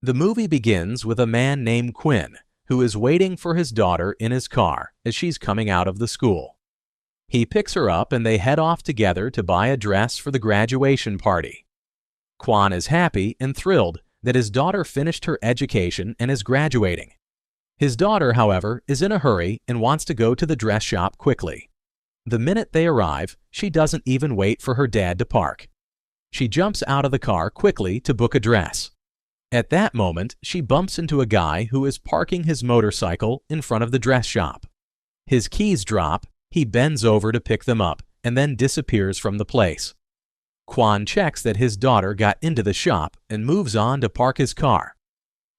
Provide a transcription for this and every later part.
The movie begins with a man named Quinn, who is waiting for his daughter in his car as she's coming out of the school. He picks her up and they head off together to buy a dress for the graduation party. Quan is happy and thrilled that his daughter finished her education and is graduating. His daughter, however, is in a hurry and wants to go to the dress shop quickly. The minute they arrive, she doesn't even wait for her dad to park. She jumps out of the car quickly to book a dress. At that moment, she bumps into a guy who is parking his motorcycle in front of the dress shop. His keys drop, he bends over to pick them up and then disappears from the place. Quan checks that his daughter got into the shop and moves on to park his car.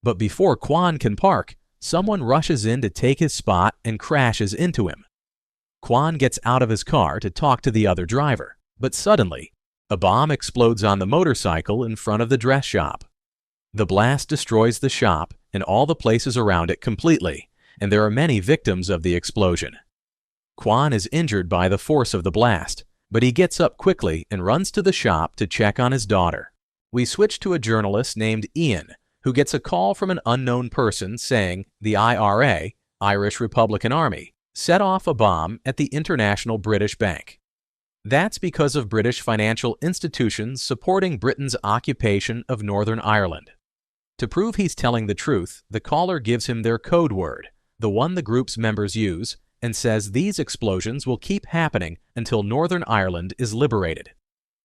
But before Quan can park, someone rushes in to take his spot and crashes into him. Quan gets out of his car to talk to the other driver, but suddenly, a bomb explodes on the motorcycle in front of the dress shop. The blast destroys the shop and all the places around it completely, and there are many victims of the explosion. Quan is injured by the force of the blast, but he gets up quickly and runs to the shop to check on his daughter. We switch to a journalist named Ian, who gets a call from an unknown person saying the IRA, Irish Republican Army, set off a bomb at the International British Bank. That's because of British financial institutions supporting Britain's occupation of Northern Ireland. To prove he's telling the truth, the caller gives him their code word, the one the group's members use, and says these explosions will keep happening until Northern Ireland is liberated.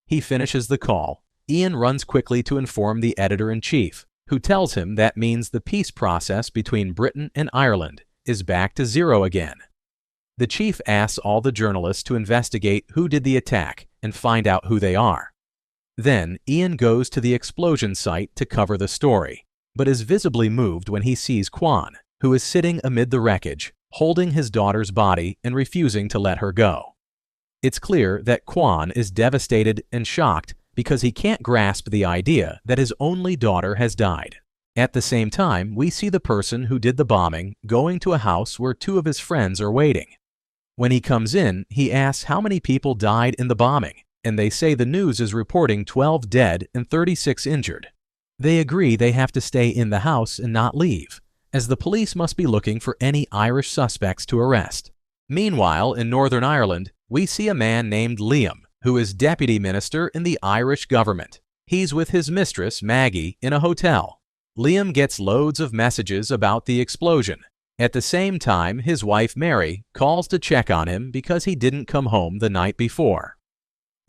He finishes the call. Ian runs quickly to inform the editor-in-chief, who tells him that means the peace process between Britain and Ireland is back to zero again. The chief asks all the journalists to investigate who did the attack and find out who they are. Then Ian goes to the explosion site to cover the story, but is visibly moved when he sees Quan, who is sitting amid the wreckage, holding his daughter's body and refusing to let her go. It's clear that Quan is devastated and shocked because he can't grasp the idea that his only daughter has died. At the same time, we see the person who did the bombing going to a house where two of his friends are waiting. When he comes in, he asks how many people died in the bombing, and they say the news is reporting 12 dead and 36 injured. They agree they have to stay in the house and not leave, as the police must be looking for any Irish suspects to arrest. Meanwhile, in Northern Ireland, we see a man named Liam, who is deputy minister in the Irish government. He's with his mistress, Maggie, in a hotel. Liam gets loads of messages about the explosion. At the same time, his wife, Mary, calls to check on him because he didn't come home the night before.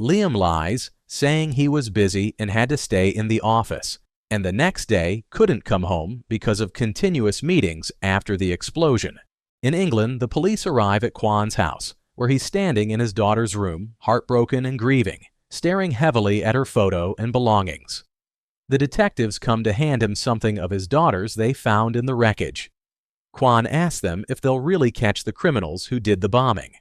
Liam lies, saying he was busy and had to stay in the office, and the next day couldn't come home because of continuous meetings after the explosion. In England, the police arrive at Quan's house, where he's standing in his daughter's room, heartbroken and grieving, staring heavily at her photo and belongings. The detectives come to hand him something of his daughter's they found in the wreckage. Quan asks them if they'll really catch the criminals who did the bombing.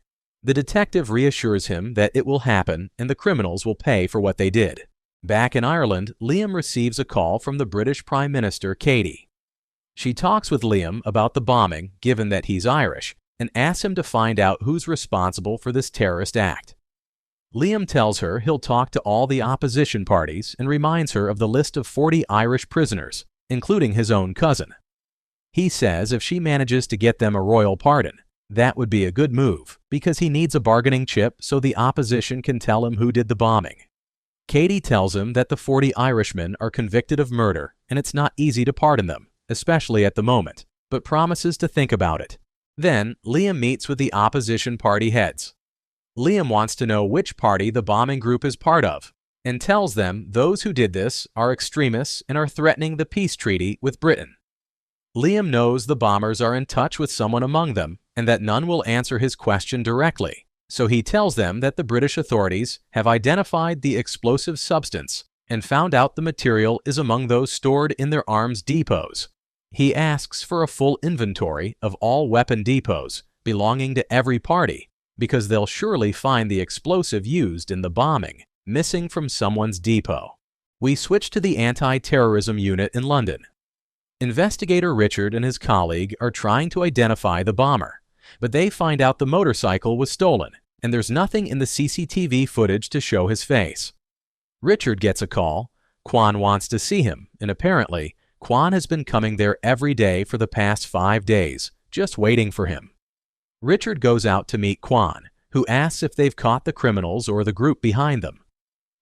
The detective reassures him that it will happen and the criminals will pay for what they did. Back in Ireland, Liam receives a call from the British Prime Minister, Katie. She talks with Liam about the bombing, given that he's Irish, and asks him to find out who's responsible for this terrorist act. Liam tells her he'll talk to all the opposition parties and reminds her of the list of 40 Irish prisoners, including his own cousin. He says if she manages to get them a royal pardon, that would be a good move because he needs a bargaining chip so the opposition can tell him who did the bombing. Katie tells him that the 40 Irishmen are convicted of murder and it's not easy to pardon them, especially at the moment, but promises to think about it. Then Liam meets with the opposition party heads. Liam wants to know which party the bombing group is part of and tells them those who did this are extremists and are threatening the peace treaty with Britain. Liam knows the bombers are in touch with someone among them and that none will answer his question directly, so he tells them that the British authorities have identified the explosive substance and found out the material is among those stored in their arms depots. He asks for a full inventory of all weapon depots belonging to every party because they'll surely find the explosive used in the bombing missing from someone's depot. We switch to the anti-terrorism unit in London. Investigator Richard and his colleague are trying to identify the bomber, but they find out the motorcycle was stolen and there's nothing in the CCTV footage to show his face. Richard gets a call. Quan wants to see him, and apparently, Quan has been coming there every day for the past 5 days, just waiting for him. Richard goes out to meet Quan, who asks if they've caught the criminals or the group behind them.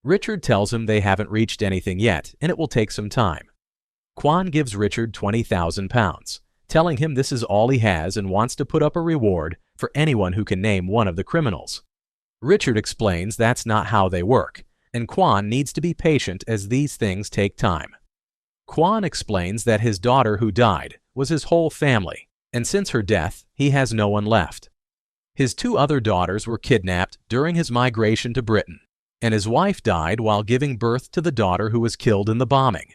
Richard tells him they haven't reached anything yet, and it will take some time. Quan gives Richard 20,000 pounds, telling him this is all he has and wants to put up a reward for anyone who can name one of the criminals. Richard explains that's not how they work, and Quan needs to be patient as these things take time. Quan explains that his daughter who died was his whole family, and since her death, he has no one left. His 2 other daughters were kidnapped during his migration to Britain, and his wife died while giving birth to the daughter who was killed in the bombing.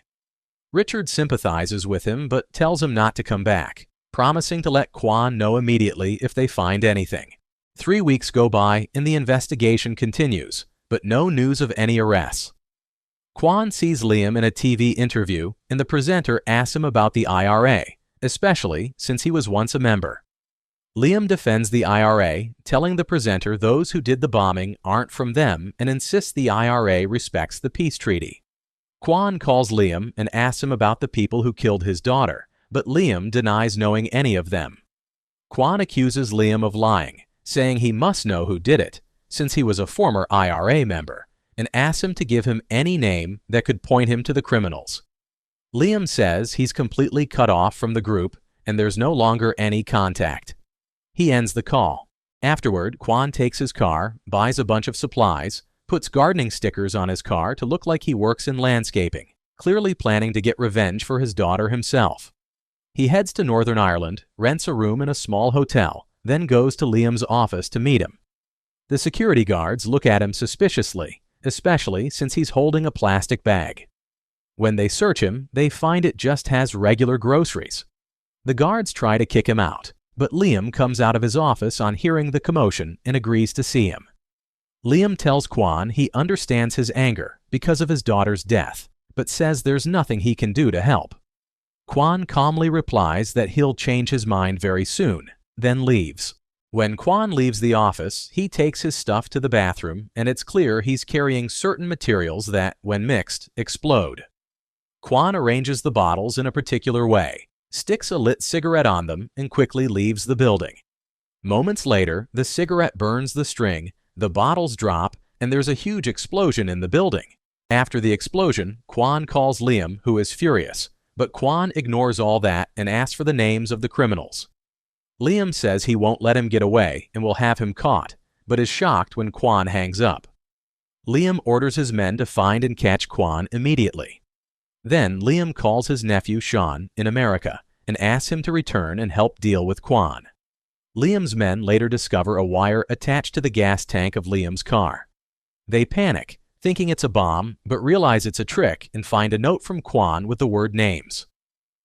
Richard sympathizes with him but tells him not to come back, promising to let Quan know immediately if they find anything. 3 weeks go by and the investigation continues, but no news of any arrests. Quan sees Liam in a TV interview, and the presenter asks him about the IRA, especially since he was once a member. Liam defends the IRA, telling the presenter those who did the bombing aren't from them and insists the IRA respects the peace treaty. Quan calls Liam and asks him about the people who killed his daughter, but Liam denies knowing any of them. Quan accuses Liam of lying, saying he must know who did it, since he was a former IRA member, and asks him to give him any name that could point him to the criminals. Liam says he's completely cut off from the group and there's no longer any contact. He ends the call. Afterward, Quan takes his car, buys a bunch of supplies, puts gardening stickers on his car to look like he works in landscaping, clearly planning to get revenge for his daughter himself. He heads to Northern Ireland, rents a room in a small hotel, then goes to Liam's office to meet him. The security guards look at him suspiciously, especially since he's holding a plastic bag. When they search him, they find it just has regular groceries. The guards try to kick him out, but Liam comes out of his office on hearing the commotion and agrees to see him. Liam tells Quan he understands his anger because of his daughter's death, but says there's nothing he can do to help. Quan calmly replies that he'll change his mind very soon, then leaves. When Quan leaves the office, he takes his stuff to the bathroom, and it's clear he's carrying certain materials that, when mixed, explode. Quan arranges the bottles in a particular way, sticks a lit cigarette on them, and quickly leaves the building. Moments later, the cigarette burns the string, the bottles drop, and there's a huge explosion in the building. After the explosion, Quan calls Liam, who is furious, but Quan ignores all that and asks for the names of the criminals. Liam says he won't let him get away and will have him caught, but is shocked when Quan hangs up. Liam orders his men to find and catch Quan immediately. Then Liam calls his nephew Sean in America and asks him to return and help deal with Quan. Liam's men later discover a wire attached to the gas tank of Liam's car. They panic, thinking it's a bomb, but realize it's a trick and find a note from Quan with the word names.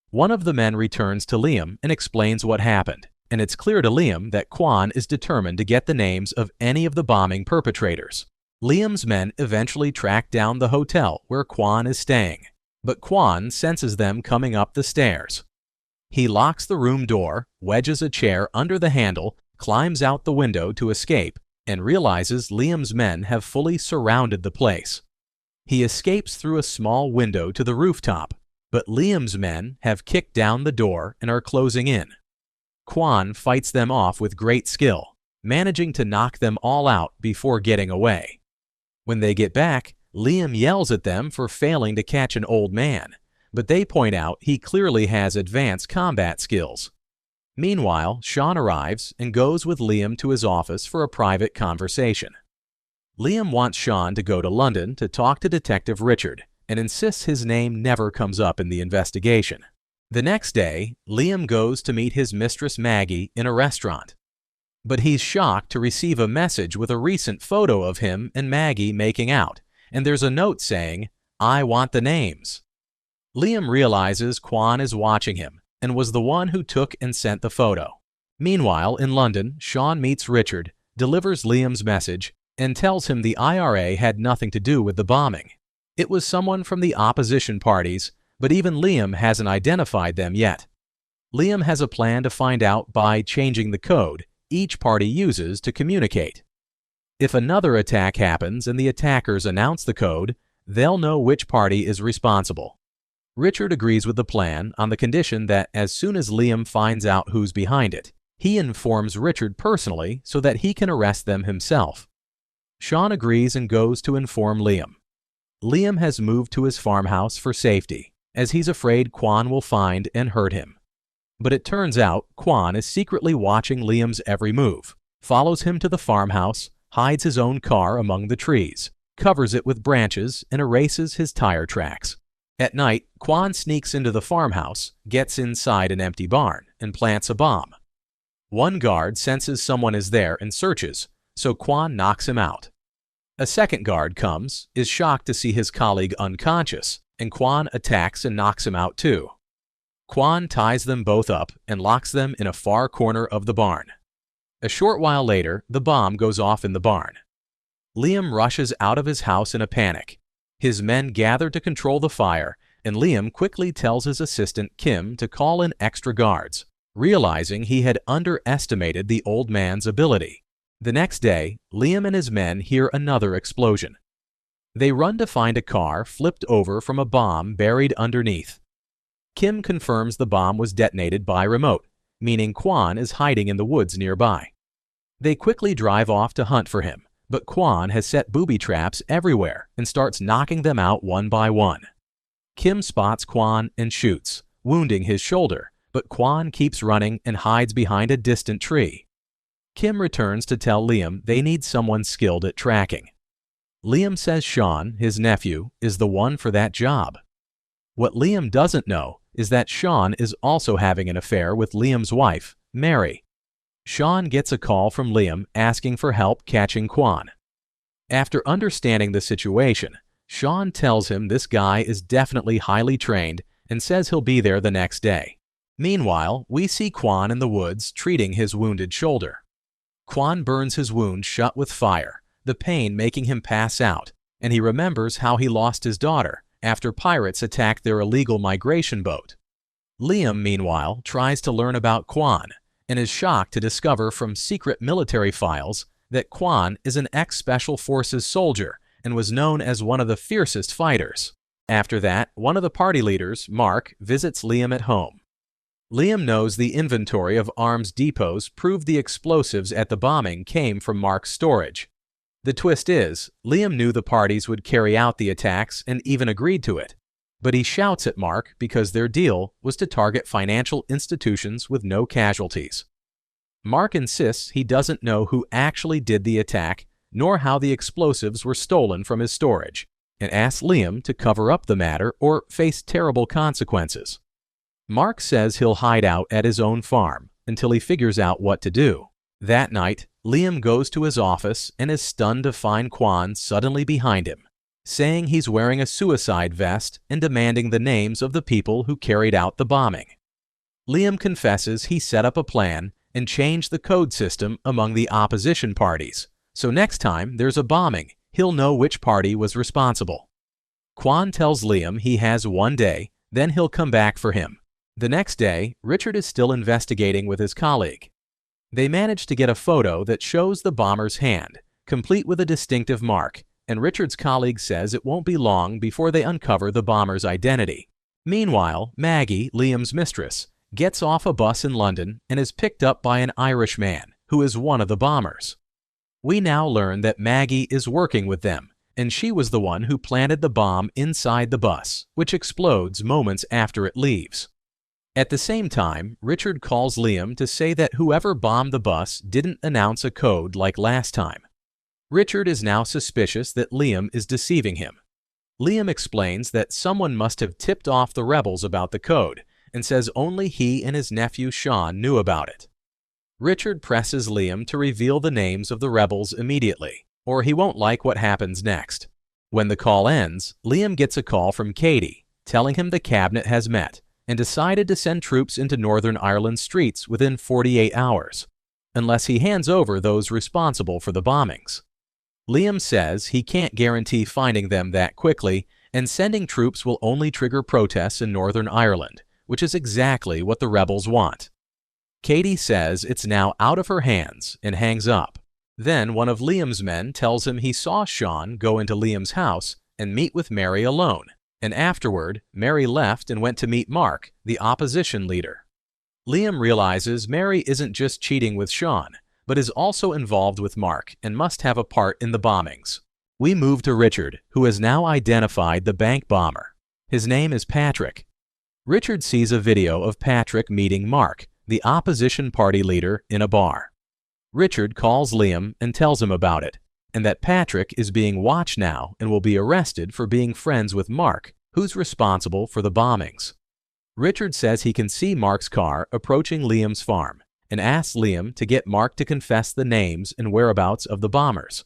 One of the men returns to Liam and explains what happened, and it's clear to Liam that Quan is determined to get the names of any of the bombing perpetrators. Liam's men eventually track down the hotel where Quan is staying, but Quan senses them coming up the stairs. He locks the room door, wedges a chair under the handle, climbs out the window to escape, and realizes Liam's men have fully surrounded the place. He escapes through a small window to the rooftop, but Liam's men have kicked down the door and are closing in. Quan fights them off with great skill, managing to knock them all out before getting away. When they get back, Liam yells at them for failing to catch an old man, but they point out he clearly has advanced combat skills. Meanwhile, Sean arrives and goes with Liam to his office for a private conversation. Liam wants Sean to go to London to talk to Detective Richard and insists his name never comes up in the investigation. The next day, Liam goes to meet his mistress Maggie in a restaurant. But he's shocked to receive a message with a recent photo of him and Maggie making out, and there's a note saying, "I want the names." Liam realizes Quan is watching him and was the one who took and sent the photo. Meanwhile, in London, Sean meets Richard, delivers Liam's message, and tells him the IRA had nothing to do with the bombing. It was someone from the opposition parties, but even Liam hasn't identified them yet. Liam has a plan to find out by changing the code each party uses to communicate. If another attack happens and the attackers announce the code, they'll know which party is responsible. Richard agrees with the plan on the condition that as soon as Liam finds out who's behind it, he informs Richard personally so that he can arrest them himself. Sean agrees and goes to inform Liam. Liam has moved to his farmhouse for safety, as he's afraid Quan will find and hurt him. But it turns out Quan is secretly watching Liam's every move, follows him to the farmhouse, hides his own car among the trees, covers it with branches, and erases his tire tracks. At night, Quan sneaks into the farmhouse, gets inside an empty barn, and plants a bomb. One guard senses someone is there and searches, so Quan knocks him out. A second guard comes, is shocked to see his colleague unconscious, and Quan attacks and knocks him out too. Quan ties them both up and locks them in a far corner of the barn. A short while later, the bomb goes off in the barn. Liam rushes out of his house in a panic. His men gather to control the fire, and Liam quickly tells his assistant Kim to call in extra guards, realizing he had underestimated the old man's ability. The next day, Liam and his men hear another explosion. They run to find a car flipped over from a bomb buried underneath. Kim confirms the bomb was detonated by remote, meaning Quan is hiding in the woods nearby. They quickly drive off to hunt for him, but Quan has set booby traps everywhere and starts knocking them out one by one. Kim spots Quan and shoots, wounding his shoulder, but Quan keeps running and hides behind a distant tree. Kim returns to tell Liam they need someone skilled at tracking. Liam says Sean, his nephew, is the one for that job. What Liam doesn't know is that Sean is also having an affair with Liam's wife, Mary. Sean gets a call from Liam asking for help catching Quan. After understanding the situation, Sean tells him this guy is definitely highly trained and says he'll be there the next day. Meanwhile, we see Quan in the woods treating his wounded shoulder. Quan burns his wound shut with fire, the pain making him pass out, and he remembers how he lost his daughter after pirates attacked their illegal migration boat. Liam, meanwhile, tries to learn about Quan and is shocked to discover from secret military files that Quan is an ex-Special Forces soldier and was known as one of the fiercest fighters. After that, one of the party leaders, Mark, visits Liam at home. Liam knows the inventory of arms depots proved the explosives at the bombing came from Mark's storage. The twist is, Liam knew the parties would carry out the attacks and even agreed to it. But he shouts at Mark because their deal was to target financial institutions with no casualties. Mark insists he doesn't know who actually did the attack nor how the explosives were stolen from his storage, and asks Liam to cover up the matter or face terrible consequences. Mark says he'll hide out at his own farm until he figures out what to do. That night, Liam goes to his office and is stunned to find Quan suddenly behind him, saying he's wearing a suicide vest and demanding the names of the people who carried out the bombing. Liam confesses he set up a plan and changed the code system among the opposition parties, so next time there's a bombing, he'll know which party was responsible. Quan tells Liam he has one day, then he'll come back for him. The next day, Richard is still investigating with his colleague. They manage to get a photo that shows the bomber's hand, complete with a distinctive mark, and Richard's colleague says it won't be long before they uncover the bomber's identity. Meanwhile, Maggie, Liam's mistress, gets off a bus in London and is picked up by an Irish man who is one of the bombers. We now learn that Maggie is working with them, and she was the one who planted the bomb inside the bus, which explodes moments after it leaves. At the same time, Richard calls Liam to say that whoever bombed the bus didn't announce a code like last time. Richard is now suspicious that Liam is deceiving him. Liam explains that someone must have tipped off the rebels about the code and says only he and his nephew Sean knew about it. Richard presses Liam to reveal the names of the rebels immediately, or he won't like what happens next. When the call ends, Liam gets a call from Katie, telling him the cabinet has met and decided to send troops into Northern Ireland's streets within 48 hours, unless he hands over those responsible for the bombings. Liam says he can't guarantee finding them that quickly, and sending troops will only trigger protests in Northern Ireland, which is exactly what the rebels want. Katie says it's now out of her hands and hangs up. Then one of Liam's men tells him he saw Sean go into Liam's house and meet with Mary alone, and afterward, Mary left and went to meet Mark, the opposition leader. Liam realizes Mary isn't just cheating with Sean, but is also involved with Mark and must have a part in the bombings. We move to Richard, who has now identified the bank bomber. His name is Patrick. Richard sees a video of Patrick meeting Mark, the opposition party leader, in a bar. Richard calls Liam and tells him about it, and that Patrick is being watched now and will be arrested for being friends with Mark, who's responsible for the bombings. Richard says he can see Mark's car approaching Liam's farm and asks Liam to get Mark to confess the names and whereabouts of the bombers.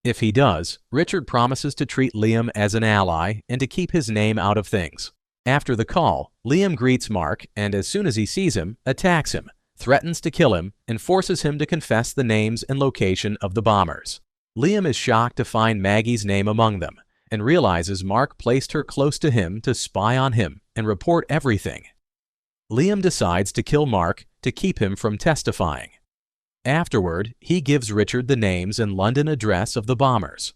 If he does, Richard promises to treat Liam as an ally and to keep his name out of things. After the call, Liam greets Mark and as soon as he sees him, attacks him, threatens to kill him, and forces him to confess the names and location of the bombers. Liam is shocked to find Maggie's name among them and realizes Mark placed her close to him to spy on him and report everything. Liam decides to kill Mark to keep him from testifying. Afterward, he gives Richard the names and London address of the bombers.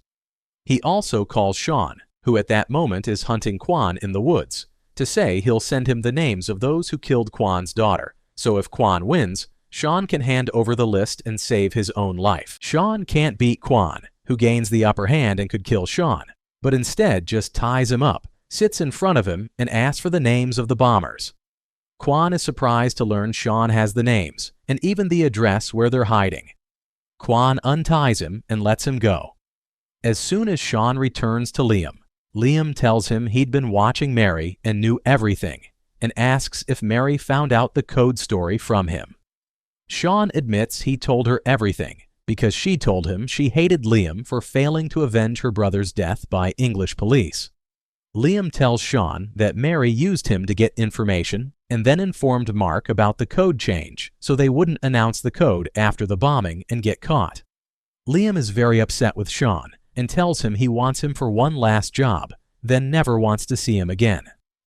He also calls Sean, who at that moment is hunting Quan in the woods, to say he'll send him the names of those who killed Quan's daughter, so if Quan wins, Sean can hand over the list and save his own life. Sean can't beat Quan, who gains the upper hand and could kill Sean, but instead just ties him up, sits in front of him, and asks for the names of the bombers. Quan is surprised to learn Sean has the names, and even the address where they're hiding. Quan unties him and lets him go. As soon as Sean returns to Liam, Liam tells him he'd been watching Mary and knew everything, and asks if Mary found out the code story from him. Sean admits he told her everything because she told him she hated Liam for failing to avenge her brother's death by English police. Liam tells Sean that Mary used him to get information and then informed Mark about the code change so they wouldn't announce the code after the bombing and get caught. Liam is very upset with Sean and tells him he wants him for one last job, then never wants to see him again.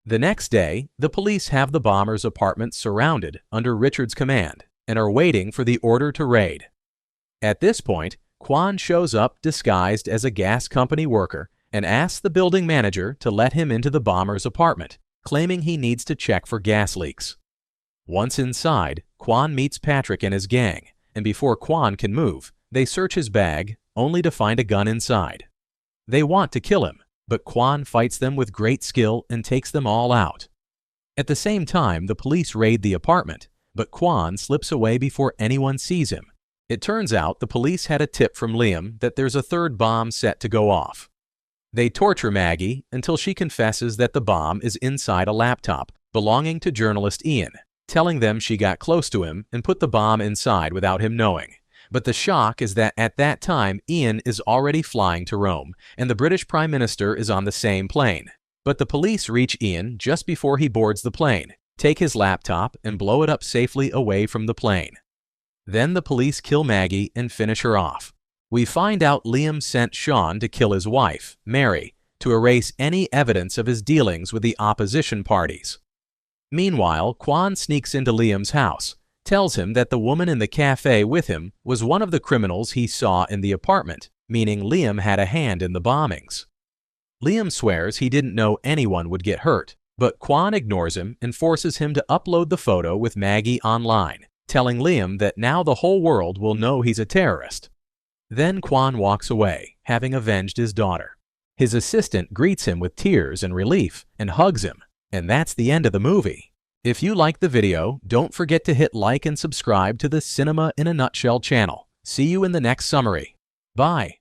The next day, the police have the bomber's apartment surrounded under Richard's command and are waiting for the order to raid. At this point, Quan shows up disguised as a gas company worker and asks the building manager to let him into the bomber's apartment, claiming he needs to check for gas leaks. Once inside, Quan meets Patrick and his gang, and before Quan can move, they search his bag, only to find a gun inside. They want to kill him, but Quan fights them with great skill and takes them all out. At the same time, the police raid the apartment, but Quan slips away before anyone sees him. It turns out the police had a tip from Liam that there's a third bomb set to go off. They torture Maggie until she confesses that the bomb is inside a laptop belonging to journalist Ian, telling them she got close to him and put the bomb inside without him knowing. But the shock is that at that time, Ian is already flying to Rome, and the British Prime Minister is on the same plane. But the police reach Ian just before he boards the plane, take his laptop, and blow it up safely away from the plane. Then the police kill Maggie and finish her off. We find out Liam sent Sean to kill his wife, Mary, to erase any evidence of his dealings with the opposition parties. Meanwhile, Quan sneaks into Liam's house, tells him that the woman in the cafe with him was one of the criminals he saw in the apartment, meaning Liam had a hand in the bombings. Liam swears he didn't know anyone would get hurt, but Quan ignores him and forces him to upload the photo with Maggie online, telling Liam that now the whole world will know he's a terrorist. Then Quan walks away, having avenged his daughter. His assistant greets him with tears and relief and hugs him, and that's the end of the movie. If you liked the video, don't forget to hit like and subscribe to the Cinema in a Nutshell channel. See you in the next summary. Bye.